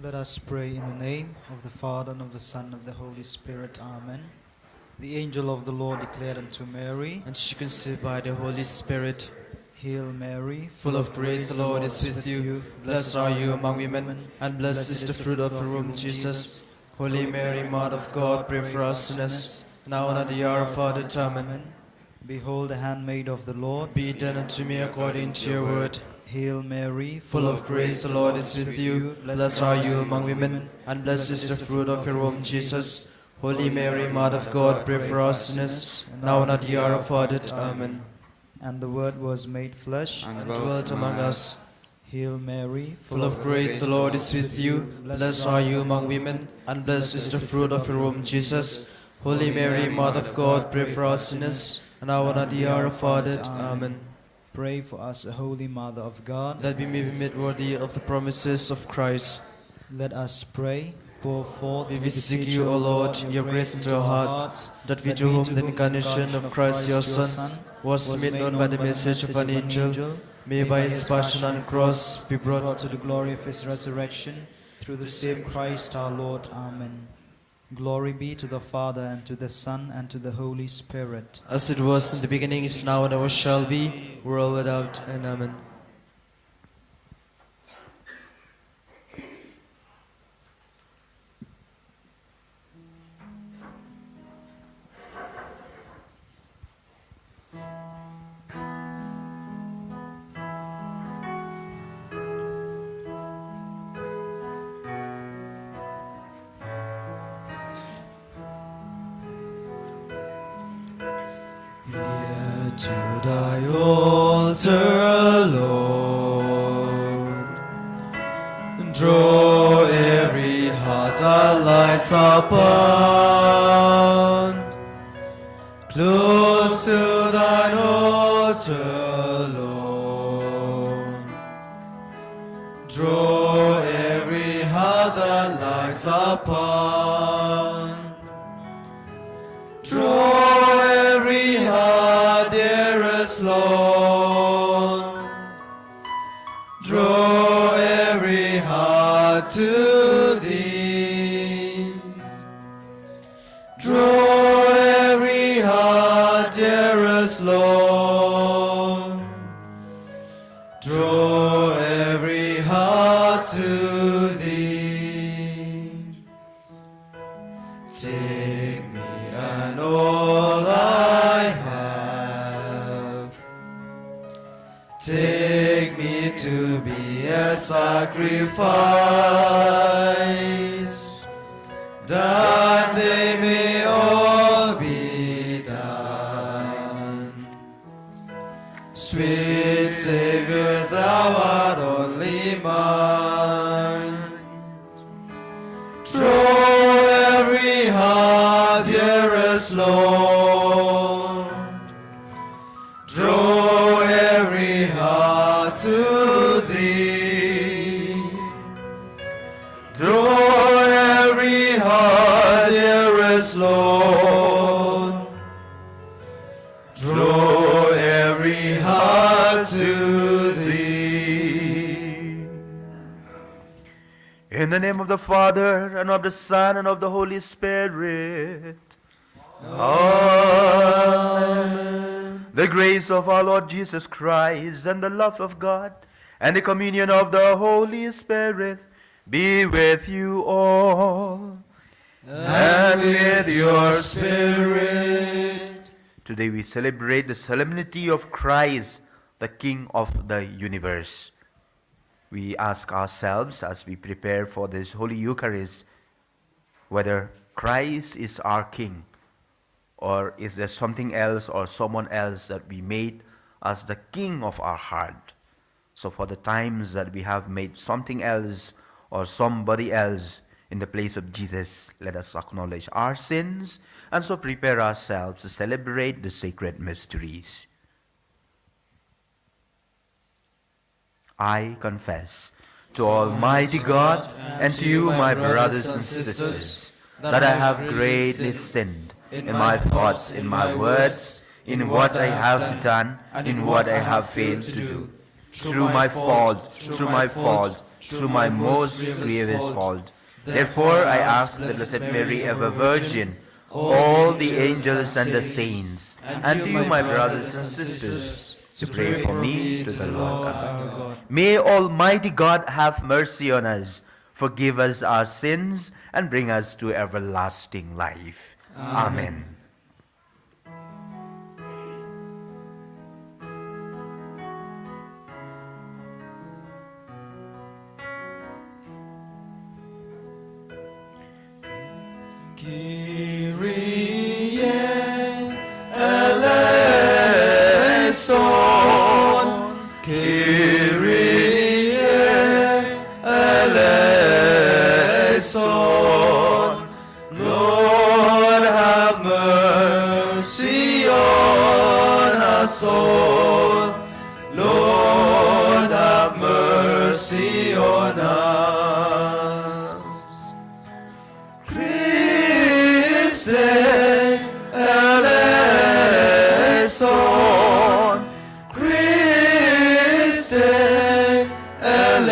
Let us pray in the name of the Father, and of the Son, and of the Holy Spirit. Amen. The angel of the Lord declared unto Mary, and she conceived by the Holy Spirit. Hail Mary, Full of grace, the Lord is with you. Blessed are you among women, and blessed is the fruit of your womb, Jesus. Holy Mary, Mother of God, pray for us sinners, now and at the hour of our death. Amen. Behold the handmaid of the Lord. Be it done unto me according to your word. Hail Mary, Full of grace, the Lord is with you. Blessed are you among women, and blessed is the fruit of your womb, Jesus. Holy Mary, Mother of God, pray for us sinners, now and at the hour of our death. Amen. And the Word was made flesh, and dwelt among us. Hail Mary, full of grace, the Lord is with you. Blessed are you among women, and blessed is the fruit of your womb, Jesus. Holy Mary, Mother of God, pray for us sinners, now and at the hour of our death. Amen. Pray for us, a Holy Mother of God, that we may be made worthy of the promises of Christ. Let us pray. Pour forth, we beseech you, O Lord, your grace into our hearts, that we, to whom the incarnation of Christ your Son was made known by the message of an angel, may by his passion and cross be brought to the glory of his resurrection, through the same Christ our Lord. Amen. Glory be to the Father, and to the Son, and to the Holy Spirit. As it was in the beginning, is now, and ever shall be, world without end. Amen. To thy altar, Lord, draw every heart that lies upon. Close to thine altar, Lord, draw every heart that lies upon. Draw every heart, dearest Lord. Draw every heart to thee. Draw every heart, dearest Lord. Draw every heart to thee. Take me and all I have. Take me to be a sacrifice, that they may all be done. Sweet Savior, thou art only mine. Draw every heart, dearest Lord. Draw every heart to thee. Draw every heart, dearest Lord. Draw every heart to thee. In the name of the Father, and of the Son, and of the Holy Spirit. Amen. The grace of our Lord Jesus Christ, and the love of God, and the communion of the Holy Spirit be with you all. And with your spirit. Today we celebrate the solemnity of Christ, the King of the universe. We ask ourselves as we prepare for this Holy Eucharist, whether Christ is our King, or is there something else or someone else that we made as the King of our heart. So for the times that we have made something else or somebody else in the place of Jesus, let us acknowledge our sins and so prepare ourselves to celebrate the sacred mysteries. I confess to Almighty God and to you, my brothers and sisters, that I have greatly sinned in my thoughts, in my words, in what I have done, and in what I have failed to do. Through my fault, through my most grievous fault. Therefore I ask the Blessed Mary, ever Virgin, all the angels and the saints, and to you, my brothers and sisters, to pray for me to the Lord our God. May Almighty God have mercy on us, forgive us our sins, and bring us to everlasting life. Amen. Kyrie eleison, Kyrie eleison. Lord, have mercy on us all. Lord, have mercy on us. Christe eleison, Christe eleison.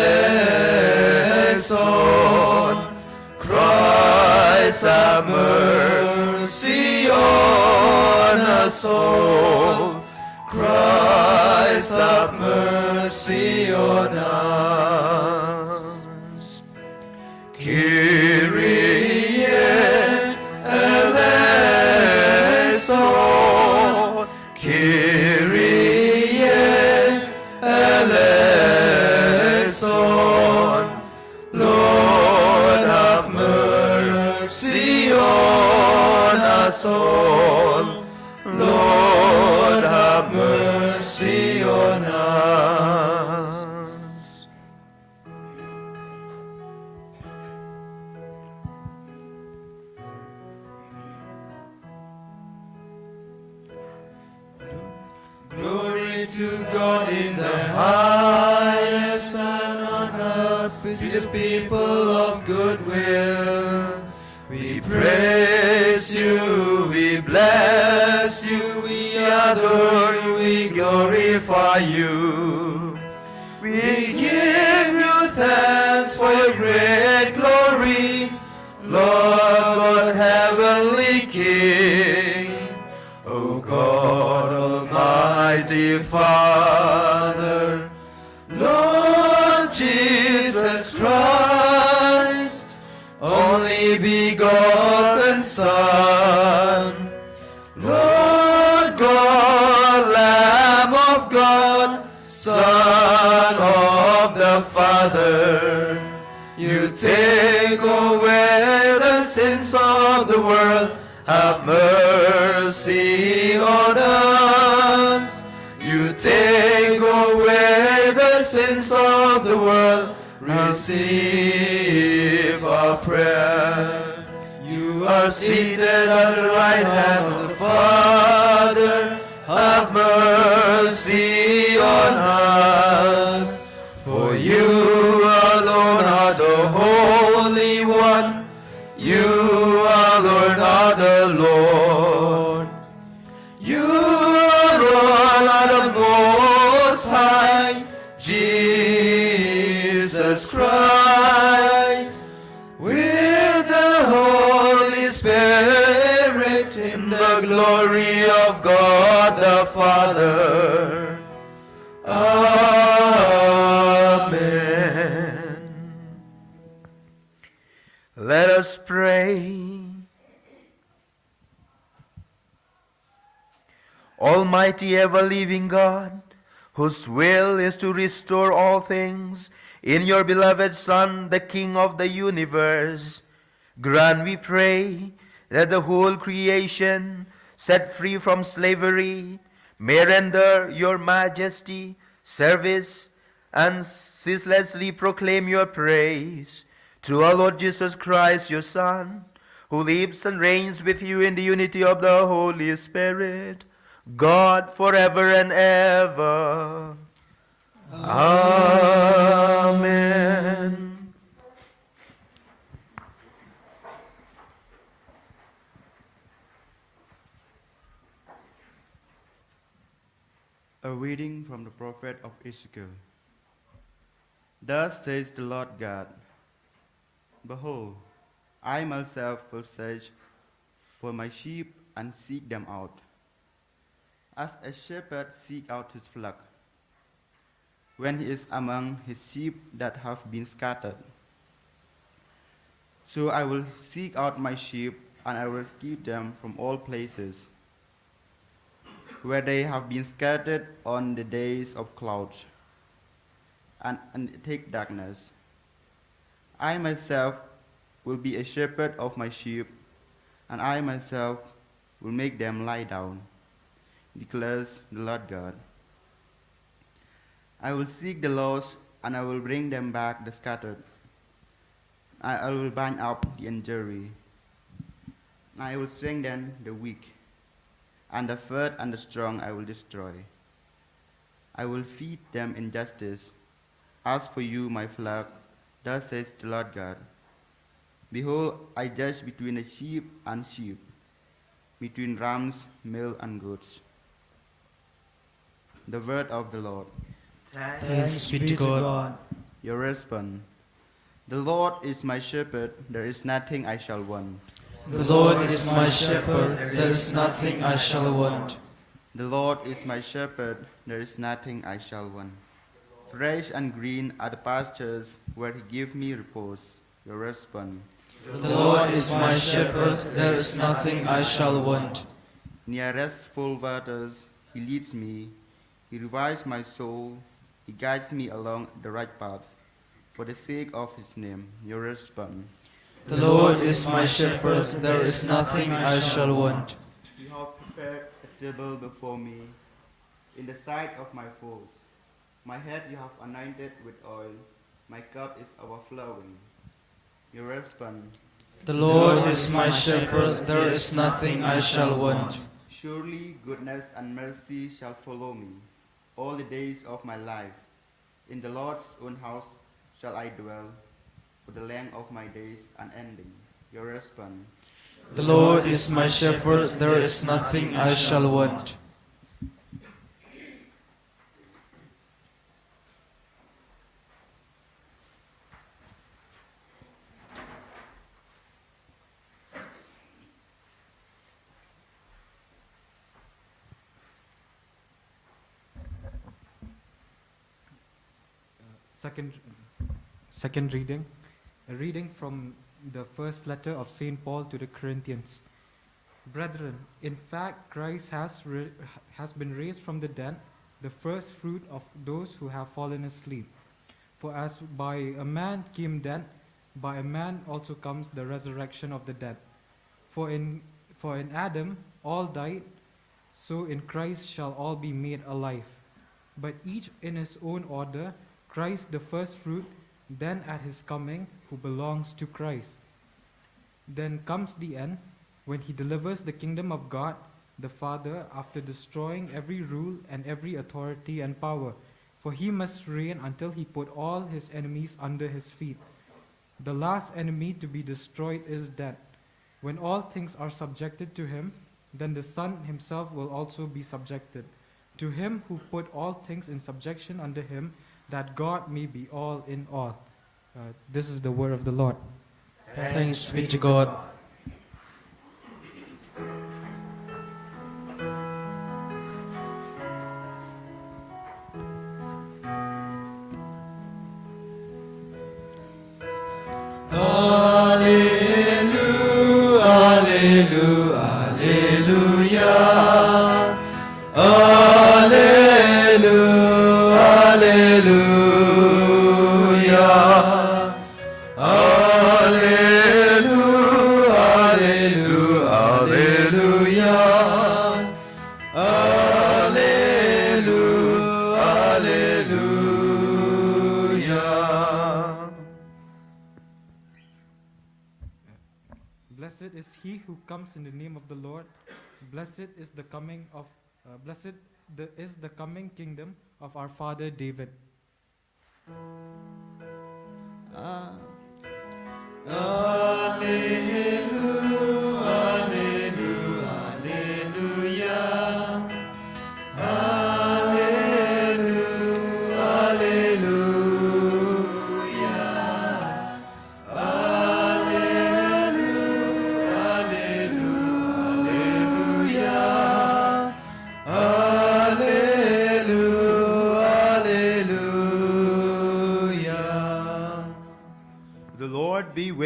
Christ have mercy on us all. Christ have mercy on us. Kyrie eleison, Kyrie eleison. Lord, have mercy on us all. Lord, have mercy on us. Glory to God in the highest, and on earth peace to people of good will. We praise you, we bless you, we adore you, we glorify you. We give you thanks for your great glory, Lord heavenly King. O God, Almighty Father, Lord Jesus Christ, only begotten Son, Lord God, Lamb of God, Son of the Father, you take away the sins of the world. Have mercy on us. You take away the sins of the world. Receive our prayer. You are seated at the right hand of the Father. Have mercy on us. For you alone are the Holy One. You alone are the Lord. You alone are the Most High. Jesus Christ, with the Holy Spirit, in the glory of God the Father. Amen. Let us pray. Almighty ever-living God, whose will is to restore all things in your beloved Son, the King of the universe, grant, we pray, that the whole creation, set free from slavery, may render your majesty, service, and ceaselessly proclaim your praise. Through our Lord Jesus Christ, your Son, who lives and reigns with you in the unity of the Holy Spirit, God forever and ever. Amen. A reading from the prophet of Ezekiel. Thus says the Lord God, Behold, I myself will search for my sheep and seek them out, as a shepherd seeks out his flock, when he is among his sheep that have been scattered. So I will seek out my sheep, and I will rescue them from all places where they have been scattered on the days of clouds and thick darkness. I myself will be a shepherd of my sheep, and I myself will make them lie down, declares the Lord God. I will seek the lost, and I will bring them back the scattered. I will bind up the injury. I will strengthen the weak, and the fat and the strong I will destroy. I will feed them in justice. As for you, my flock, thus says the Lord God, Behold, I judge between the sheep and sheep, between rams, male and goats. The word of the Lord. Thanks be to God. Your response. The Lord is my shepherd, there is nothing I shall want. The Lord is my shepherd, there is nothing I shall want. The Lord is my shepherd, there is nothing I shall want. Fresh and green are the pastures where he gives me repose. Your response. The Lord is my shepherd, there is nothing I shall want. Near restful waters he leads me, he revives my soul, he guides me along the right path. For the sake of his name, your response. The Lord is my shepherd, there is nothing I shall want. You have prepared a table before me in the sight of my foes. My head you have anointed with oil, my cup is overflowing. Your response. The Lord is my shepherd, there is nothing I shall want. Surely goodness and mercy shall follow me all the days of my life. In the Lord's own house shall I dwell for the length of my days unending. Your response. The Lord is my shepherd, there is nothing I shall want. Second reading, a reading from the first letter of St. Paul to the Corinthians. Brethren, in fact, Christ has been raised from the dead, the first fruit of those who have fallen asleep. For as by a man came death, by a man also comes the resurrection of the dead. For in Adam all died, so in Christ shall all be made alive. But each in his own order, Christ the first fruit, then at his coming, who belongs to Christ. Then comes the end, when he delivers the kingdom of God, the Father, after destroying every rule and every authority and power. For he must reign until he put all his enemies under his feet. The last enemy to be destroyed is death. When all things are subjected to him, then the Son himself will also be subjected. To him who put all things in subjection under him, that God may be all in all. This is the word of the Lord. Thanks be to God. Hallelujah, hallelujah, hallelujah. Hallelujah, hallelujah. Hallelujah, hallelujah, hallelujah. Hallelujah, hallelujah. Blessed is he who comes in the name of the Lord. Blessed is the coming kingdom of our father David. Hallelujah, hallelujah, hallelujah. Hallelujah,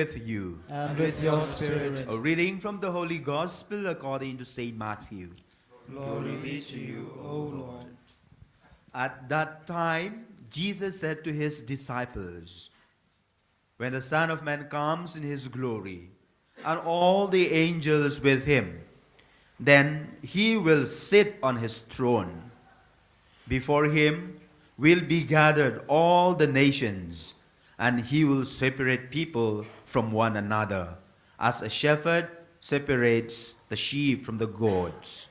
with you. And with your spirit. A reading from the Holy Gospel according to Saint Matthew. Glory be to you, O Lord. At that time, Jesus said to his disciples, "When the Son of Man comes in his glory, and all the angels with him, then he will sit on his throne. Before him will be gathered all the nations, and he will separate people from one another, as a shepherd separates the sheep from the goats.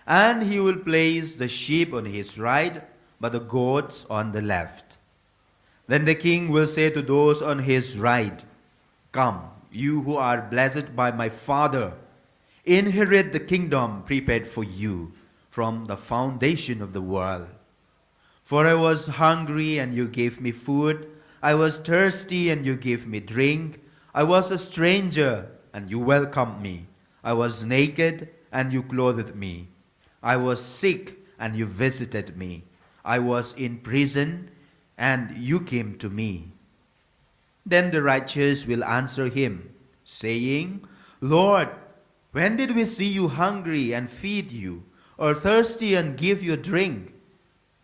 And he will place the sheep on his right, but the goats on the left. Then the king will say to those on his right, 'Come, you who are blessed by my Father, inherit the kingdom prepared for you from the foundation of the world. For I was hungry, and you gave me food. I was thirsty, and you gave me drink. I was a stranger, and you welcomed me. I was naked, and you clothed me. I was sick, and you visited me. I was in prison, and you came to me.' Then the righteous will answer him, saying, 'Lord, when did we see you hungry and feed you, or thirsty and give you drink?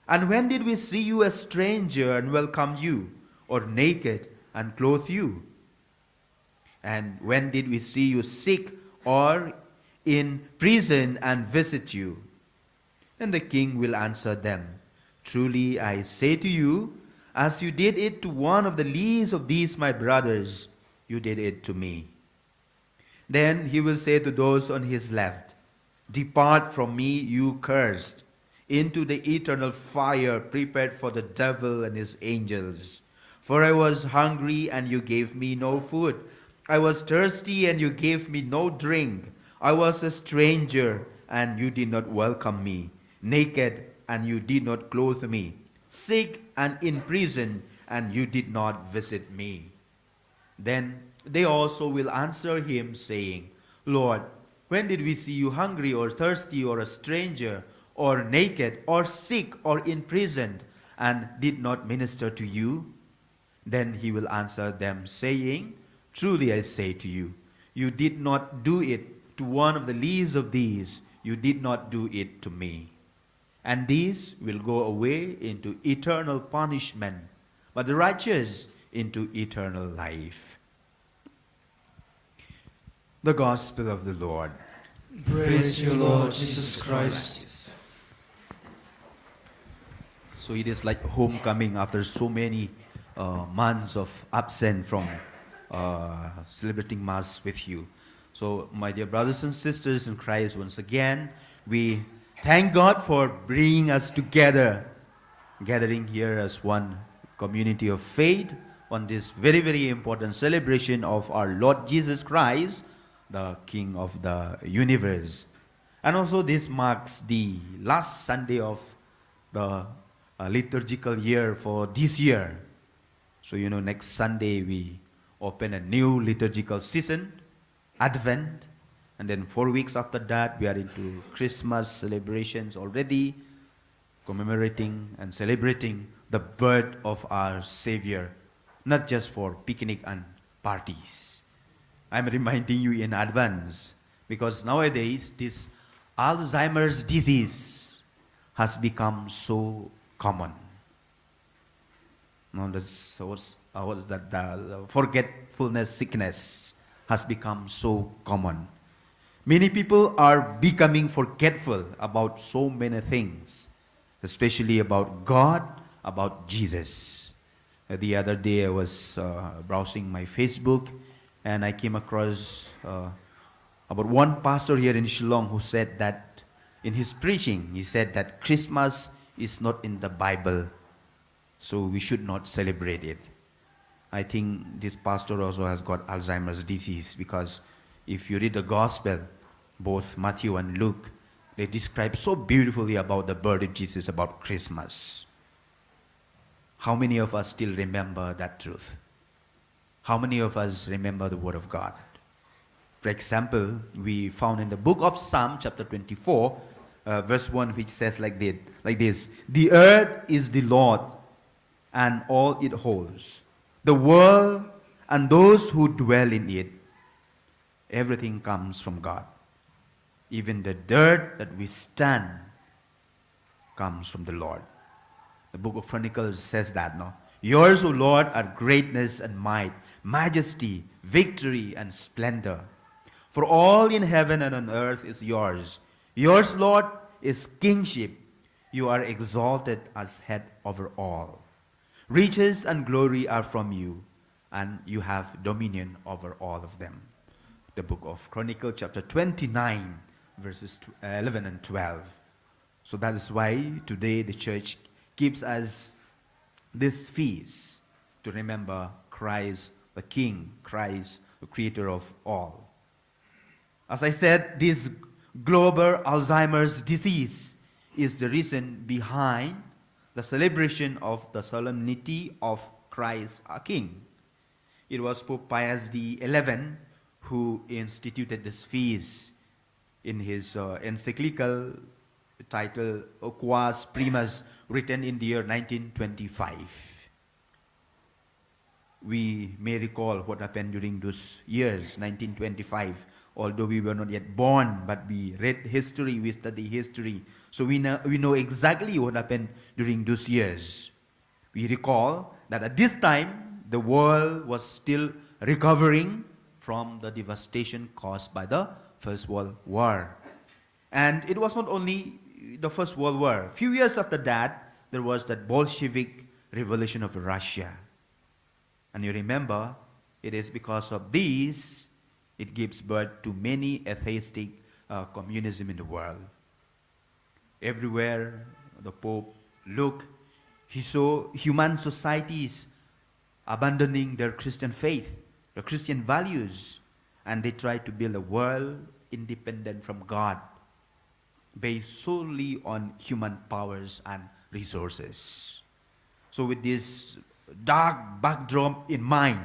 And when did we see you a stranger and welcome you, or naked and clothe you? And when did we see you sick or in prison and visit you?' And the king will answer them, 'Truly I say to you, as you did it to one of the least of these my brothers, you did it to me.' Then he will say to those on his left, 'Depart from me, you cursed, into the eternal fire prepared for the devil and his angels. For I was hungry, and you gave me no food. I was thirsty, and you gave me no drink. I was a stranger, and you did not welcome me. Naked, and you did not clothe me. Sick and in prison, and you did not visit me.' Then they also will answer him, saying, 'Lord, when did we see you hungry or thirsty or a stranger or naked or sick or in prison and did not minister to you?' Then he will answer them, saying, 'Truly I say to you, you did not do it to one of the least of these, you did not do it to me.' And these will go away into eternal punishment, but the righteous into eternal life." The Gospel of the Lord. Praise you, Lord Jesus Christ. So it is like homecoming after so many months of absence from celebrating Mass with you. So my dear brothers and sisters in Christ, once again, we thank God for bringing us together, gathering here as one community of faith on this very, very important celebration of our Lord Jesus Christ, the King of the universe. And also this marks the last Sunday of the liturgical year for this year. So next Sunday we open a new liturgical season, Advent, and then 4 weeks after that we are into Christmas celebrations already, commemorating and celebrating the birth of our Savior, not just for picnic and parties. I'm reminding you in advance, because nowadays this Alzheimer's disease has become so common. No, what's that? The forgetfulness sickness has become so common. Many people are becoming forgetful about so many things, especially about God, about Jesus. The other day I was browsing my Facebook, and I came across about one pastor here in Shillong who said that in his preaching, he said that Christmas is not in the Bible, so we should not celebrate it. I think this pastor also has got Alzheimer's disease, because if you read the Gospel, both Matthew and Luke, they describe so beautifully about the birth of Jesus, about Christmas. How many of us still remember that truth? How many of us remember the Word of God? For example, we found in the book of Psalm chapter 24, verse 1, which says like this, "The earth is the Lord and all it holds, the world and those who dwell in it. Everything comes from God. Even the dirt that we stand comes from the Lord. The book of Chronicles says that, no? Yours, O Lord, are greatness and might, majesty, victory, and splendor. For all in heaven and on earth is yours. Yours, Lord, is kingship. You are exalted as head over all. Riches and glory are from you, and you have dominion over all of them. The book of Chronicles, chapter 29, verses 11 and 12. So that is why today the church keeps us this feast to remember Christ the King, Christ the Creator of all. As I said, this global Alzheimer's disease is the reason behind the celebration of the solemnity of Christ our King. It was Pope Pius XI who instituted this feast in his encyclical titled Quas Primas, written in the year 1925. We may recall what happened during those years, 1925, although we were not yet born, but we read history, we study history, so we know exactly what happened during those years. We recall that at this time, the world was still recovering from the devastation caused by the First World War. And it was not only the First World War. A few years after that, there was that Bolshevik revolution of Russia. And you remember, it is because of this, it gives birth to many atheistic communism in the world. Everywhere the Pope looked, he saw human societies abandoning their Christian faith, their Christian values, and they tried to build a world independent from God, based solely on human powers and resources. So with this dark backdrop in mind,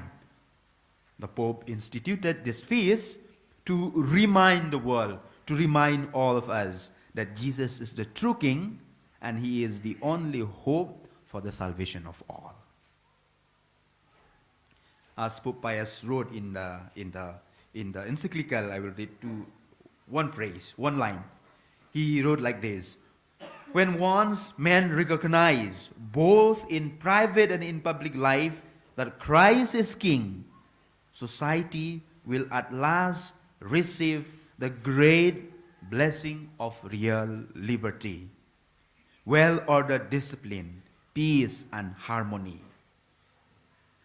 the Pope instituted this feast to remind the world, to remind all of us that Jesus is the true King and He is the only hope for the salvation of all. As Pope Pius wrote in the encyclical, I will read one phrase, one line. He wrote like this: when once men recognize, both in private and in public life, that Christ is King, society will at last receive the great blessing of real liberty, well-ordered discipline, peace, and harmony.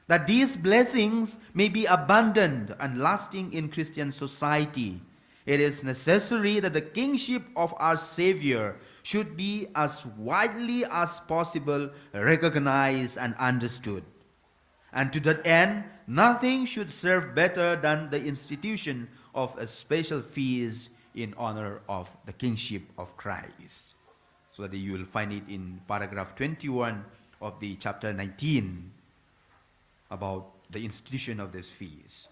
That these blessings may be abundant and lasting in Christian society, it is necessary that the kingship of our Savior should be as widely as possible recognized and understood. And to that end, nothing should serve better than the institution of a special feast in honor of the kingship of Christ. So that you will find it in paragraph 21 of the chapter 19 about the institution of this feast.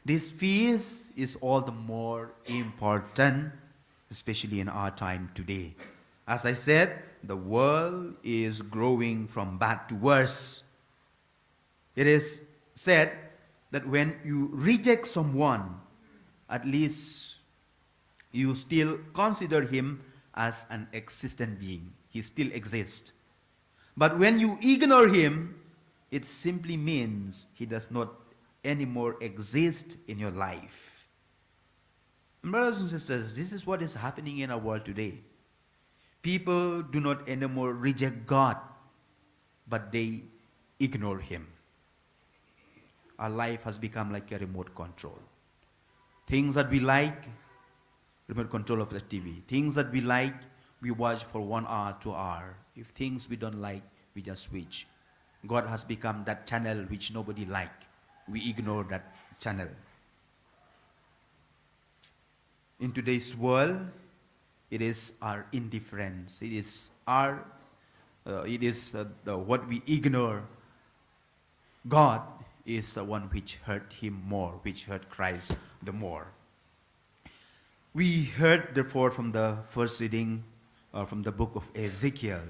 This feast is all the more important, especially in our time today. As I said, the world is growing from bad to worse. It is said that when you reject someone, at least you still consider him as an existent being. He still exists. But when you ignore him, it simply means he does not anymore exist in your life. And brothers and sisters, this is what is happening in our world today. People do not anymore reject God, but they ignore Him. Our life has become like a remote control. Things that we like, remote control of the TV. Things that we like, we watch for 1 hour, 2 hours. If things we don't like, we just switch. God has become that channel which nobody likes. We ignore that channel. In today's world, it is our indifference. It is what we ignore. God is the one which hurt Him more, which hurt Christ the more. We heard, therefore, from the first reading from the book of Ezekiel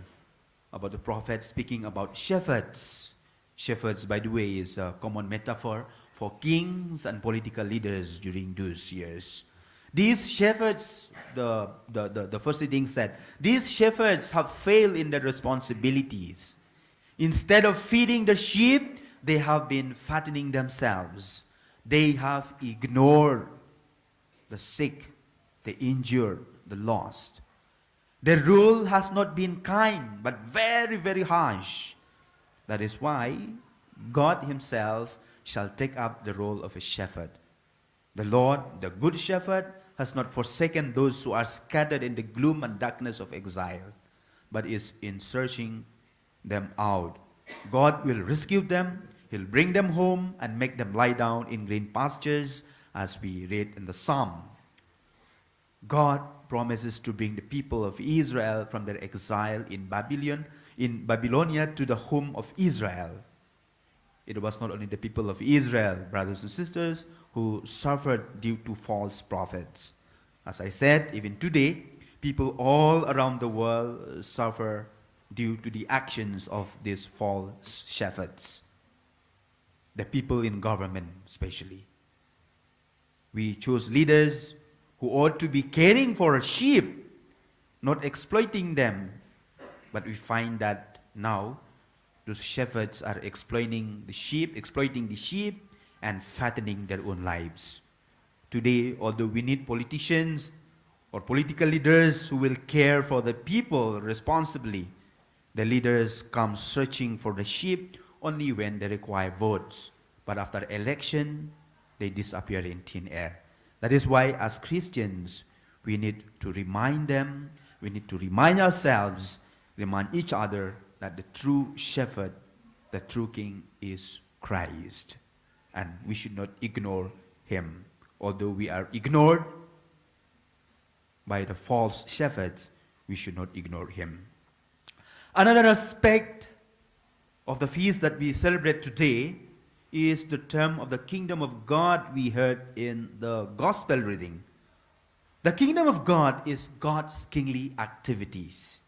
about the prophet speaking about shepherds. Shepherds, by the way, is a common metaphor for kings and political leaders during those years. These shepherds, the first reading said, these shepherds have failed in their responsibilities. Instead of feeding the sheep, they have been fattening themselves. They have ignored the sick, the injured, the lost. Their rule has not been kind, but very, very harsh. That is why God himself shall take up the role of a shepherd. The Lord, the good shepherd, has not forsaken those who are scattered in the gloom and darkness of exile, but is in searching them out. God will rescue them, he'll bring them home and make them lie down in green pastures, as we read in the Psalm. God promises to bring the people of Israel from their exile in Babylonia to the home of Israel. It was not only the people of Israel, brothers and sisters, who suffered due to false prophets. As I said, even today, people all around the world suffer due to the actions of these false shepherds. The people in government especially. We choose leaders who ought to be caring for a sheep, not exploiting them. But we find that now those shepherds are exploiting the sheep, and fattening their own lives. Today, although we need politicians or political leaders who will care for the people responsibly, the leaders come searching for the sheep only when they require votes. But after election, they disappear in thin air. That is why, as Christians, we need to remind them, we need to remind ourselves, remind each other that the true shepherd, the true king is Christ. And we should not ignore him. Although we are ignored by the false shepherds, we should not ignore him. Another aspect of the feast that we celebrate today is the term of the kingdom of God we heard in the gospel reading. The kingdom of God is God's kingly activities,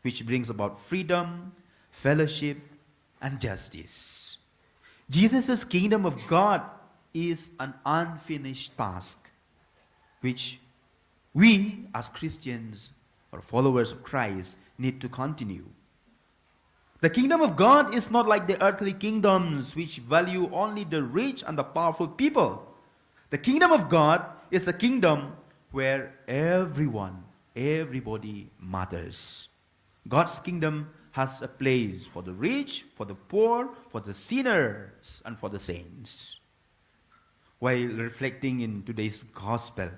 which brings about freedom, fellowship, and justice. Jesus' kingdom of God is an unfinished task, which we as Christians or followers of Christ need to continue. The kingdom of God is not like the earthly kingdoms which value only the rich and the powerful people. The kingdom of God is a kingdom where everybody matters. God's kingdom has a place for the rich, for the poor, for the sinners, and for the saints. While reflecting in today's gospel,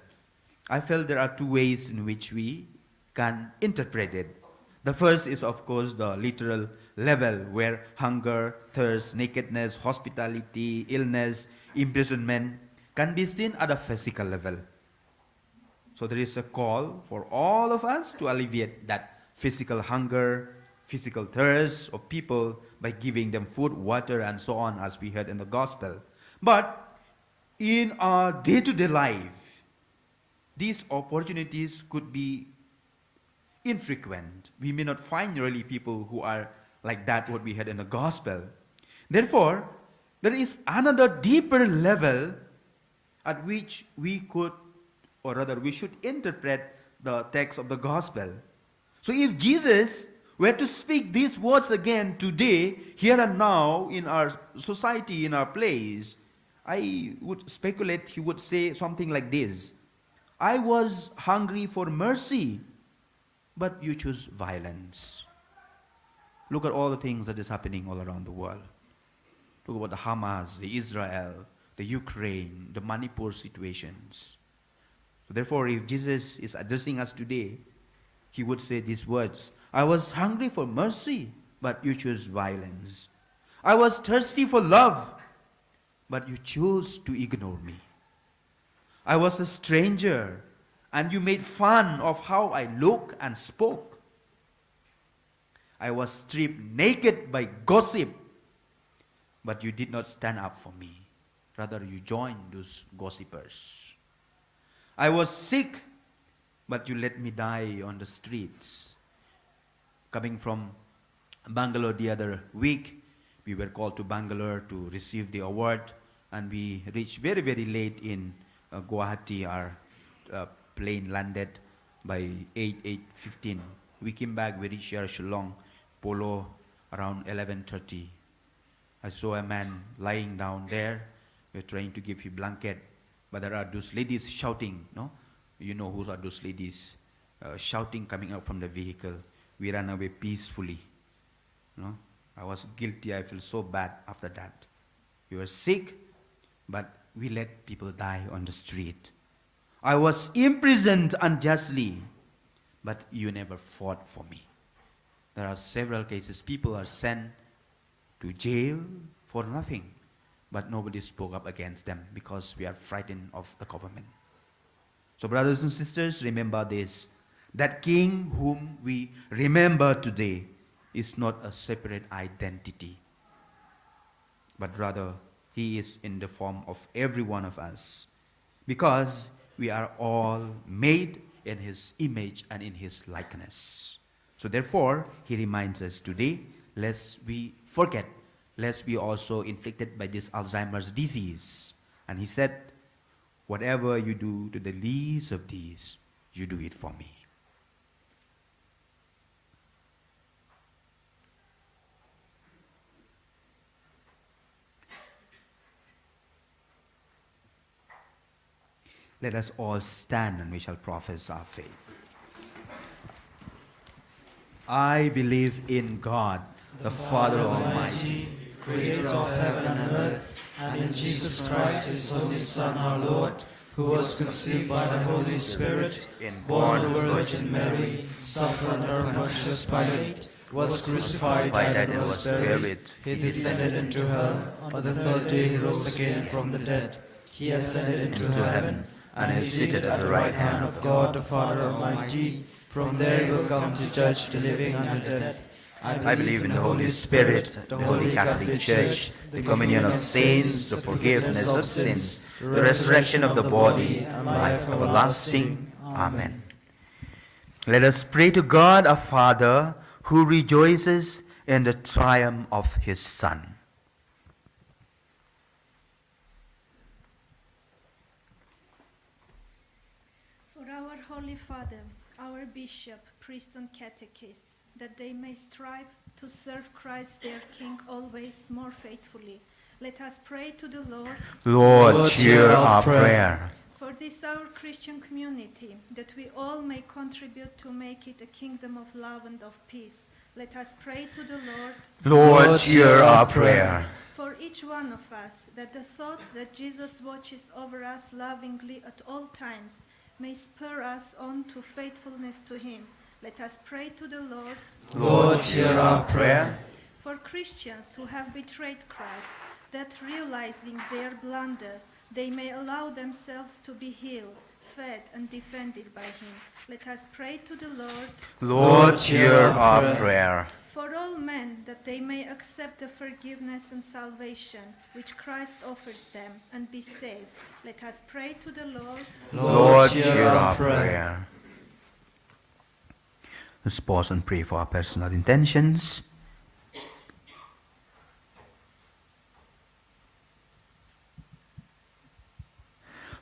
I felt there are two ways in which we can interpret it. The first is, of course, the literal level where hunger, thirst, nakedness, hospitality, illness, imprisonment can be seen at a physical level. So there is a call for all of us to alleviate that physical hunger, physical thirst of people by giving them food, water, and so on, as we heard in the gospel. But in our day-to-day life, these opportunities could be infrequent. We may not find really people who are like that, what we had in the gospel. Therefore, there is another deeper level at which we could, or rather we should interpret the text of the gospel. So if Jesus were to speak these words again today, here and now, in our society, in our place, I would speculate he would say something like this: I was hungry for mercy, but you choose violence. Look at all the things that is happening all around the world. Look about the Hamas, the Israel, the Ukraine, the Manipur situations. So therefore, if Jesus is addressing us today, he would say these words: I was hungry for mercy, but you choose violence. I was thirsty for love, but you chose to ignore me. I was a stranger, and you made fun of how I look and spoke. I was stripped naked by gossip, but you did not stand up for me. Rather, you joined those gossipers. I was sick, but you let me die on the streets. Coming from Bangalore the other week, we were called to Bangalore to receive the award and we reached very, very late in Guwahati. Our plane landed by 8:15. We came back, we reached Shillong, Polo, around 11:30. I saw a man lying down there. We're trying to give him blanket, but there are those ladies shouting, no? You know who are those ladies shouting coming out from the vehicle. We ran away peacefully. No? I was guilty. I feel so bad after that. We were sick, but we let people die on the street. I was imprisoned unjustly, but you never fought for me. There are several cases. People are sent to jail for nothing, but nobody spoke up against them because we are frightened of the government. So brothers and sisters, remember this. That king whom we remember today is not a separate identity, but rather he is in the form of every one of us, because we are all made in his image and in his likeness. So therefore, he reminds us today, lest we forget, lest we also inflicted by this Alzheimer's disease. And he said, whatever you do to the least of these, you do it for me. Let us all stand and we shall profess our faith. I believe in God, the Father Almighty, creator of heaven and earth, and in Jesus Christ, his only Son, our Lord, who was conceived by the Holy Spirit, born of the Virgin Mary, suffered under Pontius Pilate, was crucified, died, and was buried. He descended into hell. On the third day he rose again from the dead. He ascended into heaven, and is seated at the right hand of God the Father Almighty. From there he will come to judge the living and the dead. I believe in the Holy Spirit, the Holy Catholic Church, the communion of saints, the forgiveness of sins, the resurrection of the body, and life everlasting. Amen. Let us pray to God our Father, who rejoices in the triumph of his Son. For our Holy Father, our Bishop, priests and catechists, that they may strive to serve Christ their King always more faithfully, let us pray to the Lord. Lord, hear our prayer. For this our Christian community, that we all may contribute to make it a kingdom of love and of peace, let us pray to the Lord. Lord, hear our prayer. For each one of us, that the thought that Jesus watches over us lovingly at all times may spur us on to faithfulness to him, let us pray to the Lord. Lord, hear our prayer. For Christians who have betrayed Christ, that realizing their blunder, they may allow themselves to be healed, fed, and defended by him, let us pray to the Lord. Lord, hear our prayer. For all men, that they may accept the forgiveness and salvation which Christ offers them and be saved, let us pray to the Lord. Lord, hear our prayer. Let's pause and pray for our personal intentions.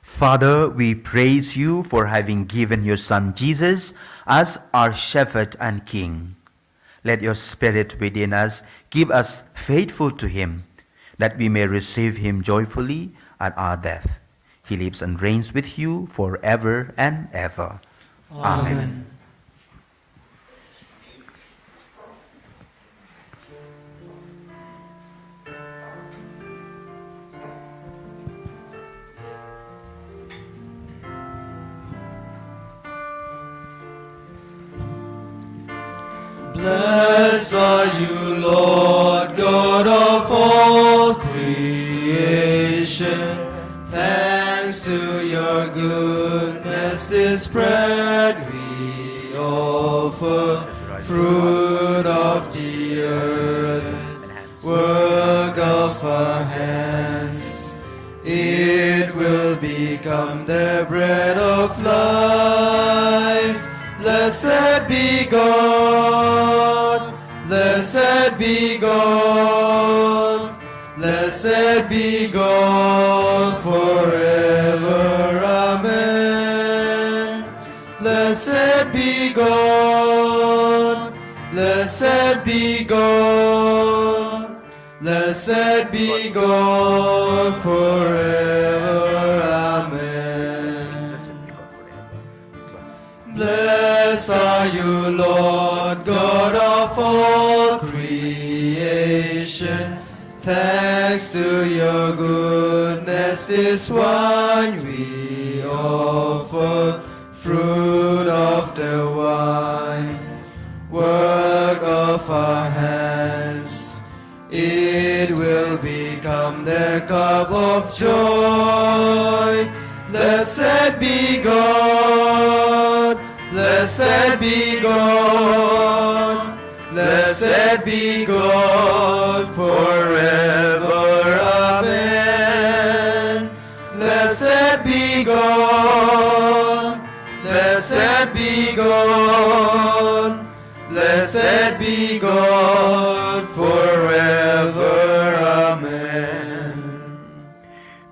Father, we praise you for having given your Son Jesus as our shepherd and king. Let your Spirit within us keep us faithful to him, that we may receive him joyfully at our death. He lives and reigns with you forever and ever. Amen. Blessed are you, Lord God of all creation. Thanks to your goodness this bread we offer, fruit of the earth, work of our hands. It will become the bread of life. Blessed be God, blessed be God, blessed Blessed be God forever. Amen. Blessed be God. Blessed be God. Blessed be God forever. Amen. Blessed are you, Lord God of all creation. Thanks to your goodness is why we offer fruit of the vine, work of our hands. It will become the cup of joy. Blessed be God. Blessed be God. Blessed be God forever. Amen. Blessed be God. Blessed be God. Blessed be God forever. Amen.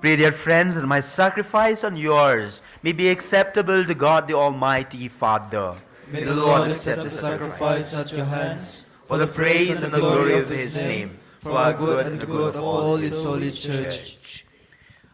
Pray, dear friends, that my sacrifice and yours may be acceptable to God the Almighty Father. May the Lord accept the sacrifice at your hands for the praise and the glory of his name, for our good and the good of all his holy church.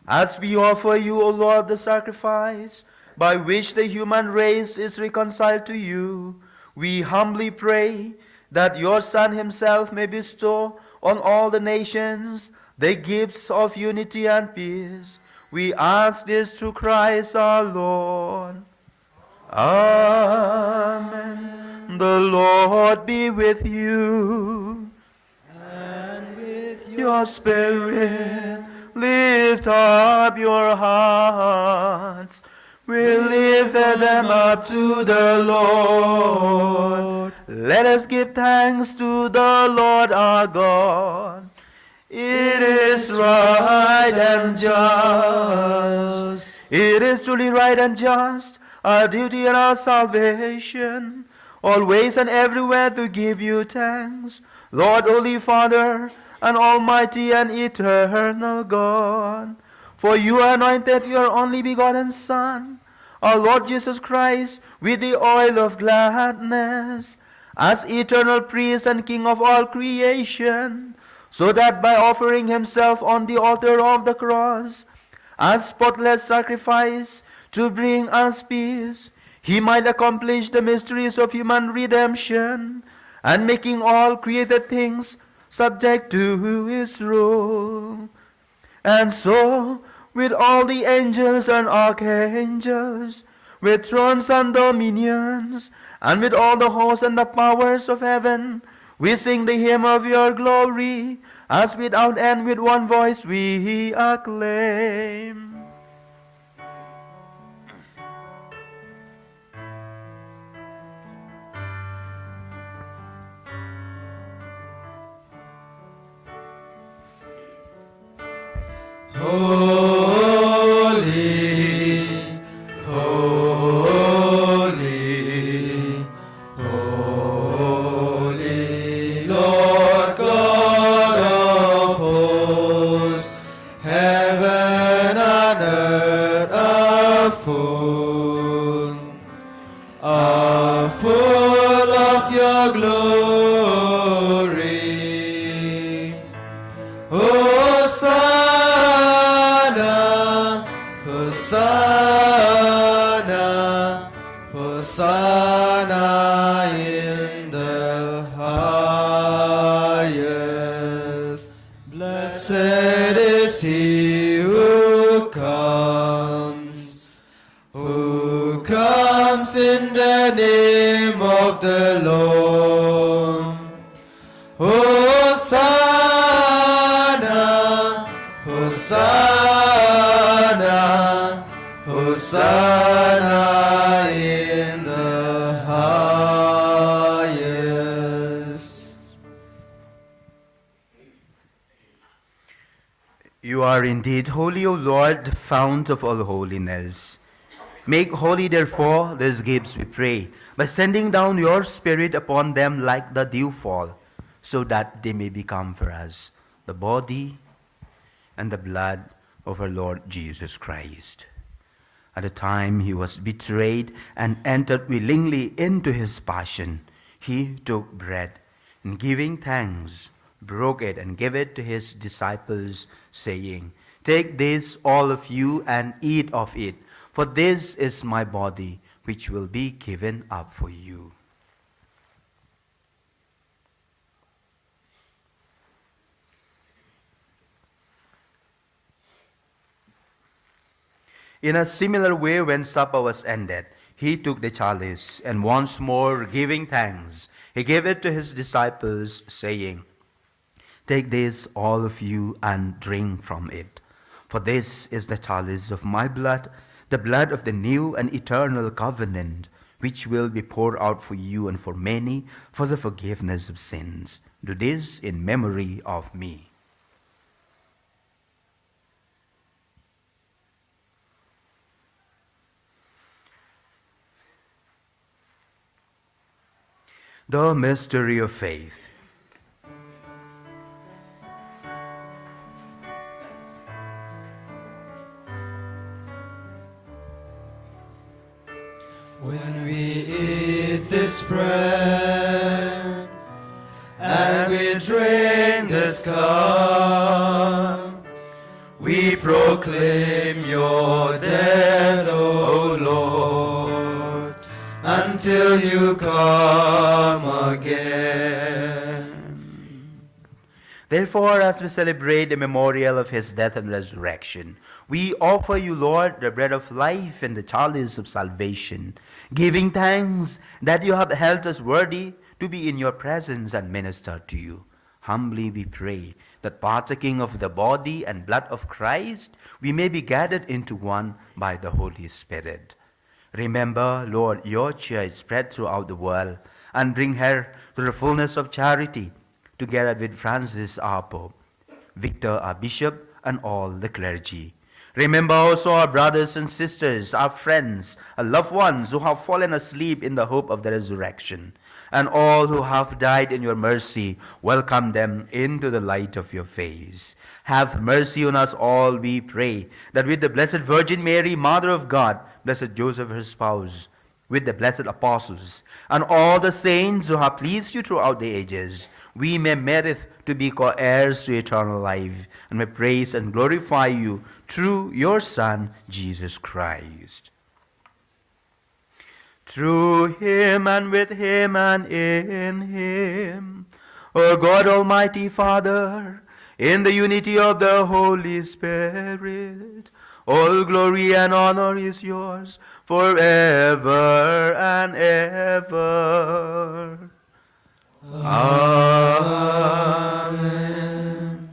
As we offer you, O Lord, the sacrifice by which the human race is reconciled to you, we humbly pray that your Son himself may bestow on all the nations the gifts of unity and peace. We ask this through Christ our Lord. Amen. The Lord be with you. And with Your spirit, lift up your hearts. We lift them up to the Lord. Let us give thanks to the Lord our God. It is right and just. It is truly right and just, our duty and our salvation, always and everywhere to give you thanks, Lord, Holy Father, and Almighty and eternal God. For you anointed your only begotten Son, our Lord Jesus Christ, with the oil of gladness, as eternal priest and King of all creation, so that by offering himself on the altar of the cross, as spotless sacrifice to bring us peace, he might accomplish the mysteries of human redemption, and making all created things subject to his rule. And so, with all the angels and archangels, with thrones and dominions, and with all the hosts and the powers of heaven, we sing the hymn of your glory, as without end with one voice we acclaim. Holy, holy, holy, Lord God of hosts, heaven and earth are full of your glory. Hosanna, Hosanna, Hosanna in the highest. Blessed is he who comes in the name of the Lord. Hosanna, Hosanna, Hosanna in the highest. You are indeed holy, O Lord, the fount of all holiness. Make holy, therefore, these gifts, we pray, by sending down your Spirit upon them like the dewfall, so that they may become for us the body and the blood of our Lord Jesus Christ. At the time he was betrayed and entered willingly into his passion, he took bread, and giving thanks, broke it and gave it to his disciples, saying, "Take this, all of you, and eat of it, for this is my body, which will be given up for you." In a similar way, when supper was ended, he took the chalice, and once more giving thanks, he gave it to his disciples, saying, "Take this, all of you, and drink from it. For this is the chalice of my blood, the blood of the new and eternal covenant, which will be poured out for you and for many for the forgiveness of sins. Do this in memory of me." The mystery of faith. When we eat this bread and we drink this cup, we proclaim your death, O Lord, until you come again. Therefore, as we celebrate the memorial of his death and resurrection, we offer you, Lord, the bread of life and the chalice of salvation, giving thanks that you have held us worthy to be in your presence and minister to you. Humbly we pray that, partaking of the body and blood of Christ, we may be gathered into one by the Holy Spirit. Remember, Lord, your church spread throughout the world, and bring her to the fullness of charity, together with Francis our Pope, Victor our Bishop, and all the clergy. Remember also our brothers and sisters, our friends, our loved ones who have fallen asleep in the hope of the resurrection, and all who have died in your mercy. Welcome them into the light of your face. Have mercy on us all, we pray, that with the Blessed Virgin Mary, Mother of God, Blessed Joseph, her spouse, with the blessed apostles, and all the saints who have pleased you throughout the ages, we may merit to be co-heirs to eternal life, and may praise and glorify you through your Son, Jesus Christ. Through him, and with him, and in him, O God, Almighty Father, in the unity of the Holy Spirit, all glory and honor is yours forever and ever. Amen.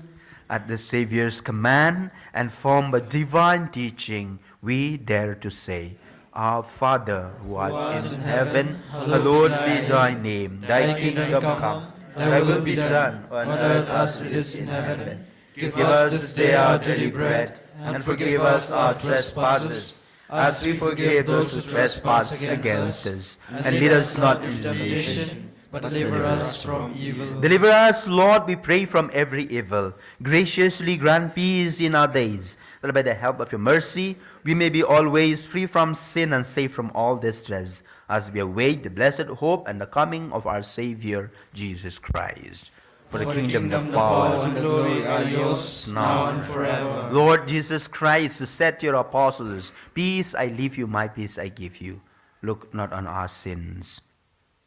At the Savior's command and formed by divine teaching, we dare to say, Our Father, who art in heaven, hallowed be thy name. Thy kingdom come, thy will be done on earth as it is in heaven. Give us this day our daily bread, and forgive us our trespasses, as we forgive those who trespass against us. And lead us not into temptation, but deliver us from evil. Deliver us, Lord, we pray, from every evil. Graciously grant peace in our days, that by the help of your mercy we may be always free from sin and safe from all distress, as we await the blessed hope and the coming of our Savior, Jesus Christ. For the kingdom, the power, and the glory are yours, now and forever. Lord Jesus Christ, who said to your apostles, Peace I leave you, my peace I give you, look not on our sins,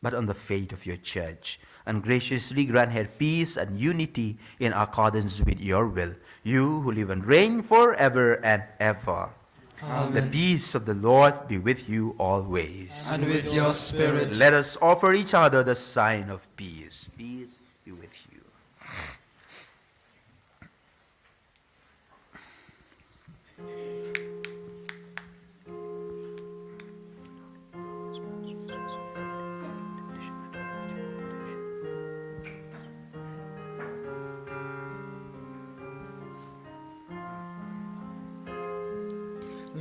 but on the faith of your church, and graciously grant her peace and unity in accordance with your will, you who live and reign forever and ever. Amen. The peace of the Lord be with you always. And with your spirit. Let us offer each other the sign of peace. Peace be with you.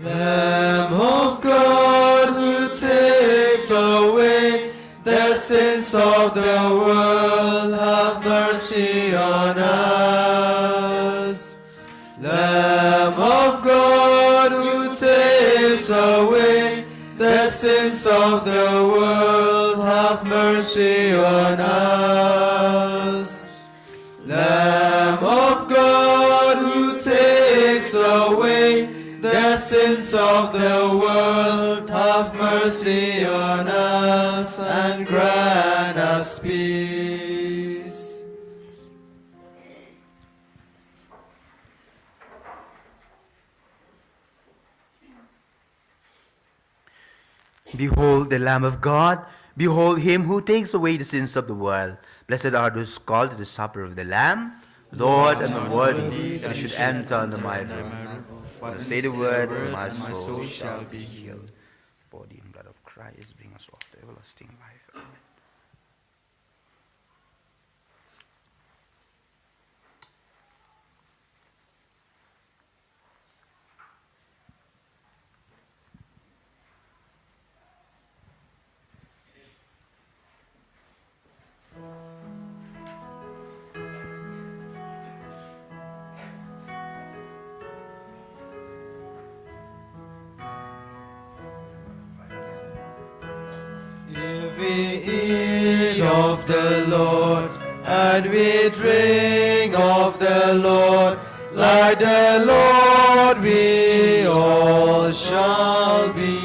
Lamb of God, who takes away the sins of the world, have mercy on us. mercy on us. Lamb of God, who takes away the sins of the world, have mercy on us and grant us peace. Behold the Lamb of God. Behold him who takes away the sins of the world. Blessed are those called to the supper of the Lamb. Lord, I'm not worthy that I should enter under my roof. But say the word, and my soul shall be healed. Body and blood of Christ, bring us all to everlasting life. Amen. If we eat of the Lord, and we drink of the Lord, like the Lord we all shall be.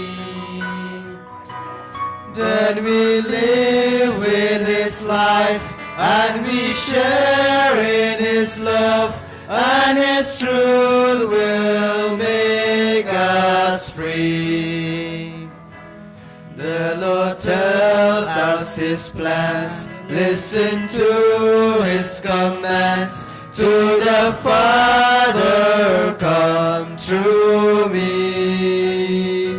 Then we live with His life, and we share in His love, and His truth will make us free. The Lord tells us His plans, listen to His commands. To the Father, come through me.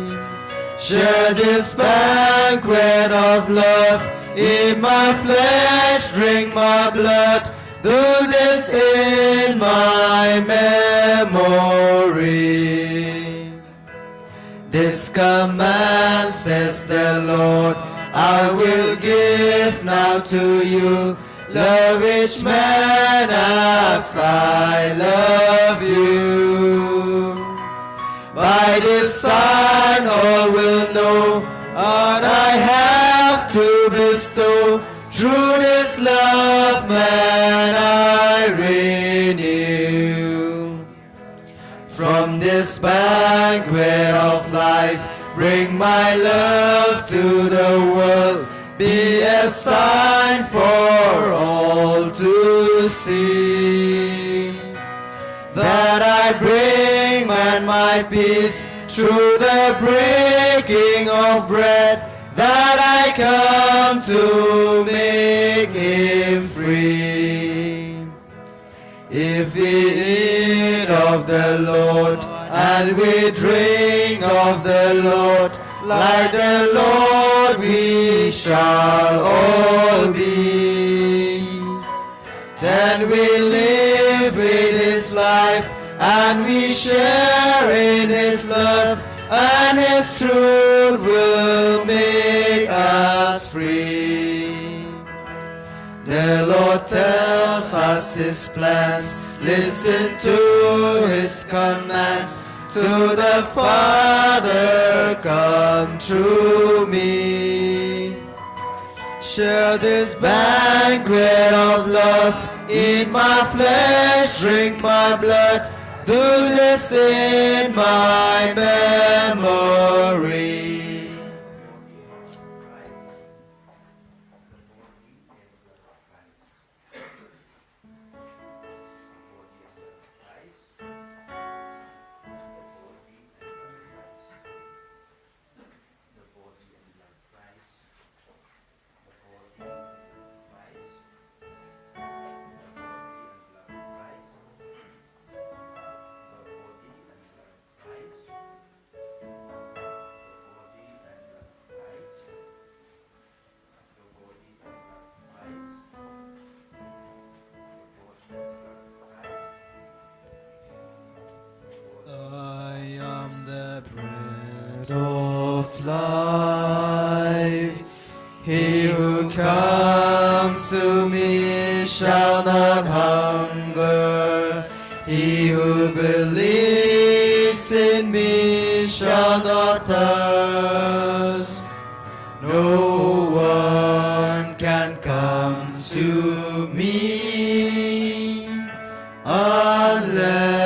Share this banquet of love, eat my flesh, drink my blood. Do this in my memory. This command, says the Lord, I will give now to you. Love each man as I love you. By this sign all will know what I have to bestow. Through this love man I renew. From this banquet of life, bring my love to the world. Be a sign for all to see. That I bring man my peace through the breaking of bread. That I come to make him free. If we eat of the Lord and we drink of the Lord, like the Lord we shall all be. Then we live with His life, and we share in His love, and His truth will make us free. The Lord tells us His plans, listen to His commands. To the Father, come through me. Share this banquet of love, eat my flesh, drink my blood. Do this in my memory. I am the bread of life. He who comes to me shall not hunger. He who believes in me shall not thirst. No one can me unless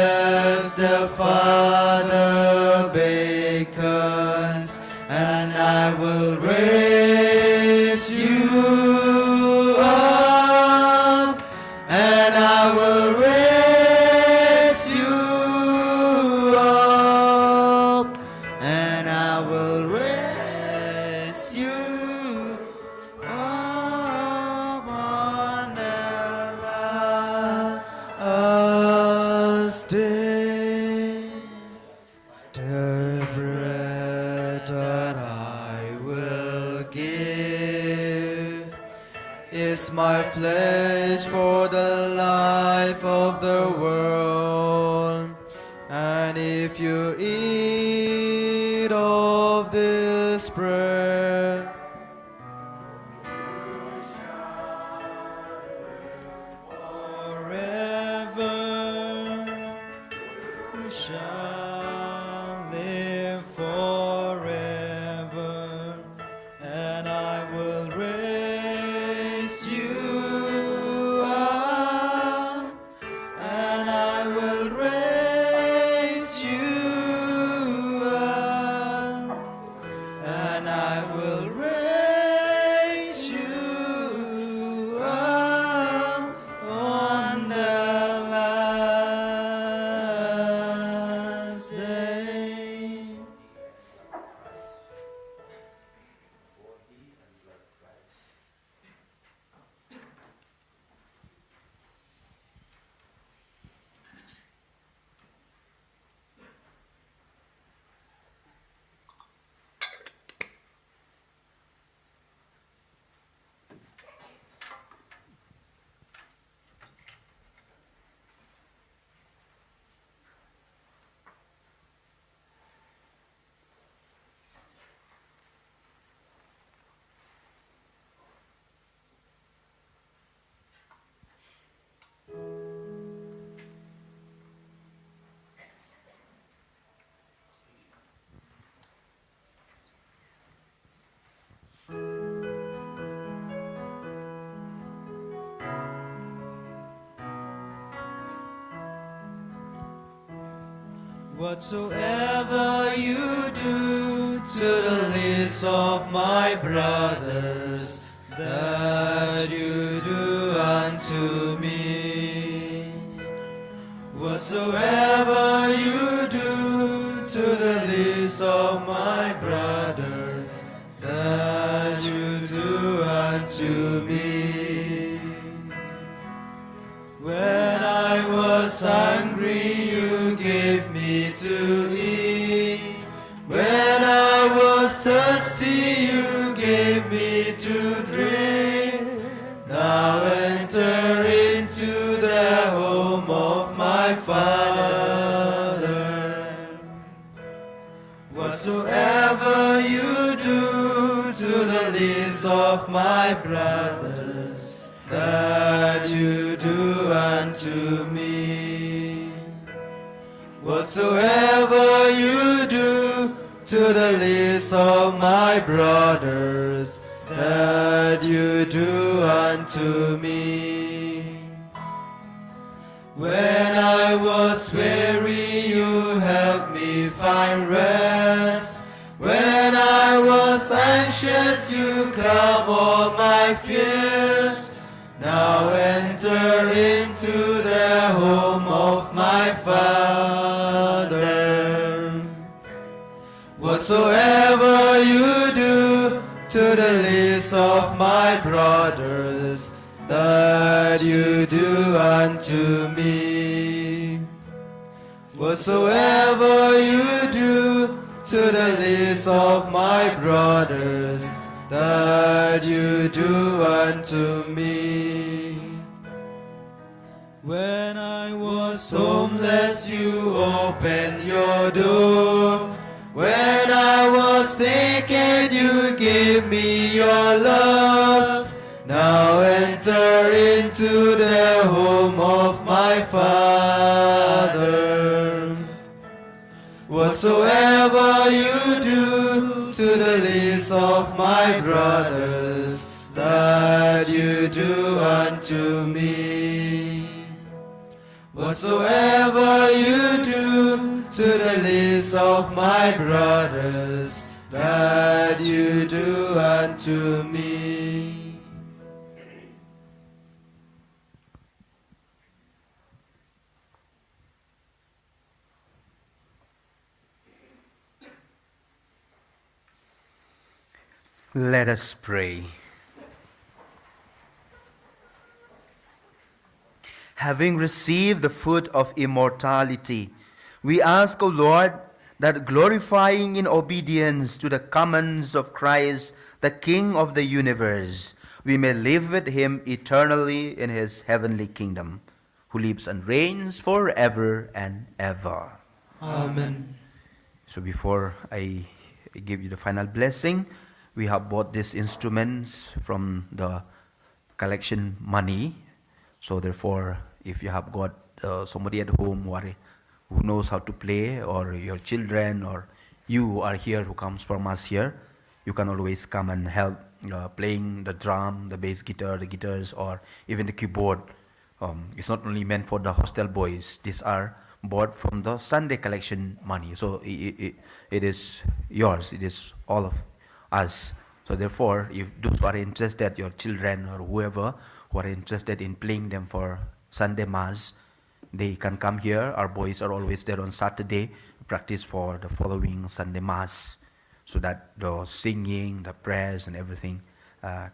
the Father beckons, and I will raise you up, and I will raise you up, and I will raise you up on the last day. The bread that I will give is my flesh for the life of the world. And if you eat of this bread, forever you shall live forever, and I will raise you up, and I will raise you up, and I will raise you up on the last day. Whatsoever you do to the least of my brothers, that you do unto me. Whatsoever you do to the least of my brothers, that you do unto me. When I was hungry, you gave me to eat. When I was thirsty, you gave me to drink. Now enter into the home of my Father. Whatsoever you do to the least of my brothers, that you do unto me. Whatsoever you do to the least of my brothers, that you do unto me. When I was weary, you helped me find rest. When I was anxious, you calmed all my fears. Now enter into the home of my Father. Whatsoever you do to the least of my brothers, that you do unto me. Whatsoever you do to the least of my brothers, that you do unto me. When I was homeless, you opened your door. When I was naked, you gave me your love. Now enter into the home of my Father. Whatsoever you do to the least of my brothers, that you you do unto me. Whatsoever you do to the least of my brothers, that you do unto me. Let us pray. Having received the food of immortality, we ask, O Lord, that glorifying in obedience to the commands of Christ, the King of the universe, we may live with him eternally in his heavenly kingdom, who lives and reigns forever and ever. Amen. So before I give you the final blessing, we have bought these instruments from the collection money. So therefore, if you have got somebody at home who knows how to play, or your children, or you who are here who comes from us here, you can always come and help playing the drum, the bass guitar, the guitars, or even the keyboard. It's not only meant for the hostel boys. These are bought from the Sunday collection money. So it is yours. It is all of us. So therefore, if those who are interested, your children or whoever who are interested in playing them for Sunday Mass, they can come here. Our boys are always there on Saturday, practice for the following Sunday Mass, so that the singing, the prayers and everything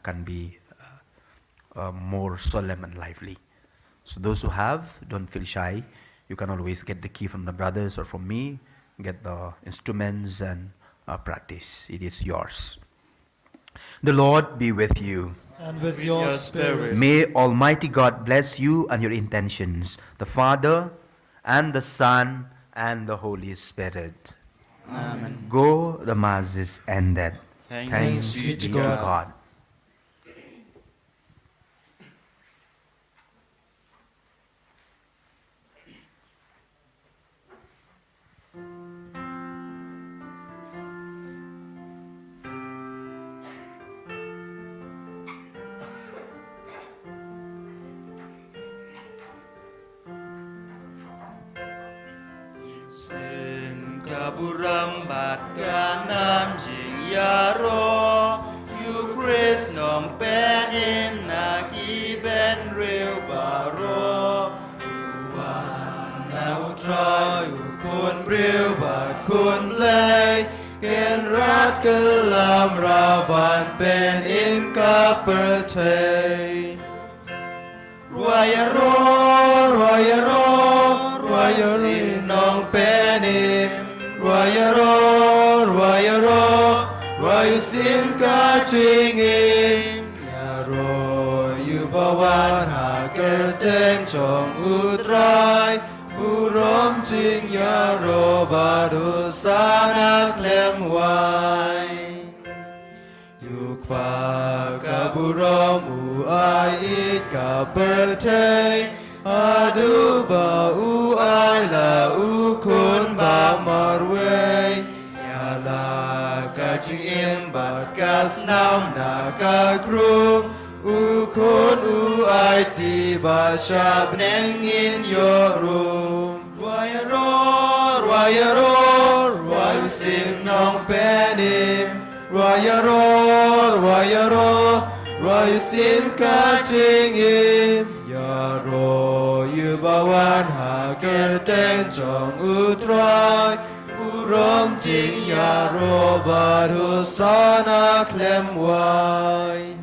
can be more solemn and lively. So those who have, don't feel shy. You can always get the key from the brothers or from me, get the instruments and practice. It is yours. The Lord be with you. And with your spirit. May Almighty God bless you and your intentions, the Father and the Son and the Holy Spirit. Amen. Go, the Mass is ended. Thanks be be to to God. God. Sin kaburam bat kanam jing yaro, you Chris nong penim nagi ben real baro. Wan now try kun real bat kun lay, ken rat kelam raban pen in kaperte. Royaro, royaro, royaro, nong penim. Royaro, royaro, royo sim kachingim. Yaro, yubawan ha kerten chong utrai. Urom ching yaro badu sana klem wai. Yukpa kaburom uai kaperte, adu ba uai la ukun ba marway, yala kaching imbat kas nam na kakrung, ukun uai ti ba shab neng in your room. Royaro, royaro, royo sim nong penim. Royaro, royaro, royo sim kachingim. Yaro, yubawan ha kerten chong utrai. Urom ting yaro badu sana klem wai.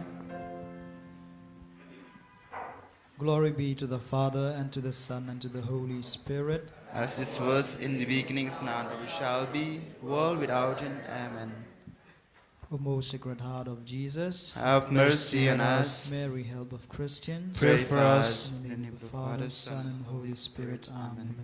Glory be to the Father, and to the Son, and to the Holy Spirit. As this was in the beginning, is now, and ever shall be, world without end. Amen. O most Sacred Heart of Jesus, Have mercy on us. Mary, help of Christians, Pray for us. in the name of the Father, Son, and Holy Spirit. Amen.